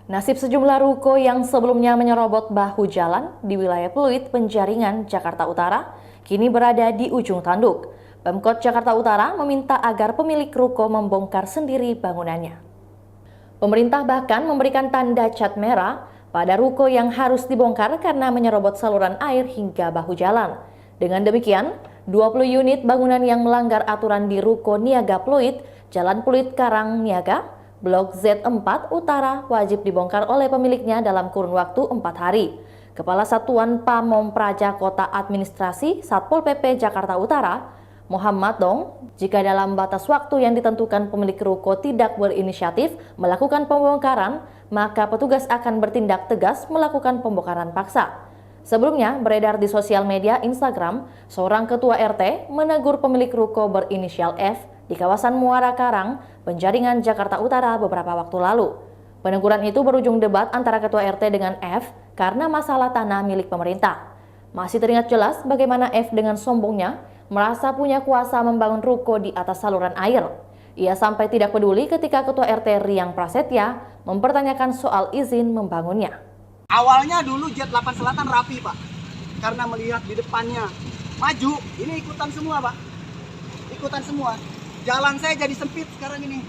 Nasib sejumlah ruko yang sebelumnya menyerobot bahu jalan di wilayah Pluit, Penjaringan, Jakarta Utara, kini berada di ujung tanduk. Pemkot Jakarta Utara meminta agar pemilik ruko membongkar sendiri bangunannya. Pemerintah bahkan memberikan tanda cat merah pada ruko yang harus dibongkar karena menyerobot saluran air hingga bahu jalan. Dengan demikian, 20 unit bangunan yang melanggar aturan di Ruko Niaga Pluit, Jalan Pluit Karang Niaga, Blok Z4 Utara wajib dibongkar oleh pemiliknya dalam kurun waktu 4 hari. Kepala Satuan Pamong Praja Kota Administrasi Satpol PP Jakarta Utara, Muhammad Dong, jika dalam batas waktu yang ditentukan pemilik ruko tidak berinisiatif melakukan pembongkaran, maka petugas akan bertindak tegas melakukan pembongkaran paksa. Sebelumnya, beredar di sosial media Instagram, seorang ketua RT menegur pemilik ruko berinisial F di kawasan Muara Karang, Penjaringan, Jakarta Utara beberapa waktu lalu. Peneguran itu berujung debat antara ketua RT dengan F karena masalah tanah milik pemerintah. Masih teringat jelas bagaimana F dengan sombongnya merasa punya kuasa membangun ruko di atas saluran air. Ia sampai tidak peduli ketika ketua RT Riang Prasetya mempertanyakan soal izin membangunnya. Awalnya dulu Jet 8 Selatan rapi, Pak. Karena melihat di depannya maju, ini ikutan semua, Pak. Ikutan semua. Jalan saya jadi sempit sekarang ini.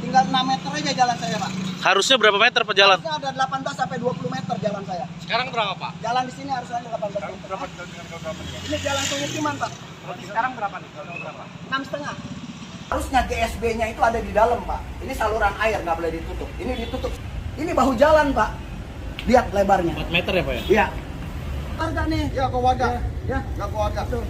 Tinggal 6 meter aja jalan saya, Pak. Harusnya berapa meter per jalan? Harusnya ada 18 sampai 20 meter jalan saya. Sekarang berapa, Pak? Jalan di sini harusnya 18 meter. Berapa? Ini jalan pemukiman, Pak. Sekarang berapa nih? 6,5. Harusnya GSB-nya itu ada di dalam, Pak. Ini saluran air, nggak boleh ditutup. Ini ditutup. Ini bahu jalan, Pak. Lihat lebarnya. 4 meter ya, Pak ya? Iya. Warga nih. Ya, kok warga. Ya, Nggak kok warga. tuh.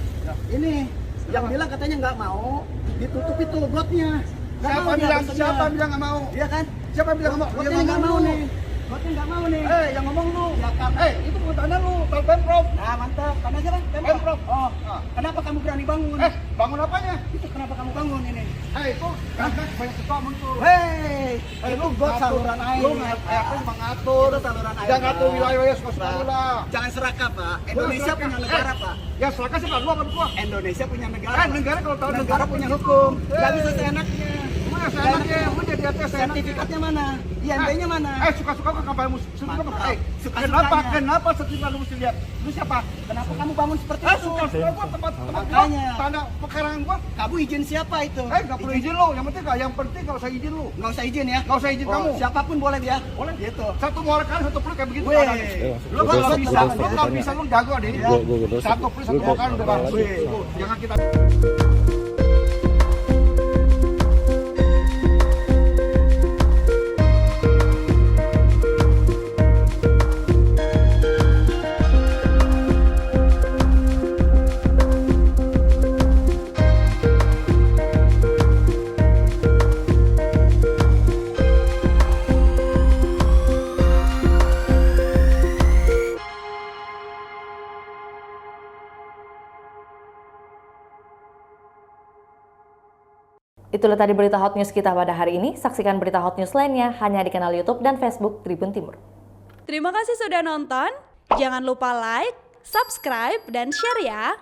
Ini yang bilang katanya nggak mau ditutup itu gotnya. Nggak Siapa mau dia bilang? pesennya. Siapa bilang nggak mau? Iya kan? Siapa bilang nggak mau? Gotnya nggak mau nih. Gotnya nggak mau nih. Yang ngomong lu. Ya karena. Itu bukan tanah lu, tahu Pemprov. Nah mantap. Tanah aja kan? Pemprov. Oh. Nah. Kenapa kamu berani bangun? Bangun apanya? Itu kenapa kamu bangun ini? Itu karena banyak ketua muncul. Hei, itu got saluran air. Lu cuma ngatur. Itu saluran air. Jangan ngatur wilayah suka Pak, lah. jangan serakah, Pak. Indonesia punya negara, Pak. Ya silakan sih, Pak. Lu apa gua? Indonesia punya negara. Negara kalau tahu negara punya hukum. Gak bisa seenaknya. Gimana seenaknya? Lu jadi atas Sertifikatnya mana? IND-nya mana? Suka-suka kok kamu mesti Mantap. Suka-sukanya. Kenapa setiap lu mesti lihat? Lu siapa? Kenapa kamu bangun seperti itu? Suka-suka gua tempat Makanya. gua, tanah pekarangan gua. Kamu izin siapa itu? Nggak perlu izin lu. Yang penting nggak usah izin lu. Nggak usah izin ya? Nggak usah izin kamu. Siapapun boleh dia? Boleh. Gitu. Satu muara kali, satu peluk kayak begitu. Weh. Lu nggak bisa, lu nggak bisa, lu jago deh. Satu peluk, satu muara kali udah bagus. Jangan kita. Itulah tadi berita hot news kita pada hari ini. Saksikan berita hot news lainnya hanya di kanal YouTube dan Facebook Tribun Timur. Terima kasih sudah nonton. Jangan lupa like, subscribe, dan share ya.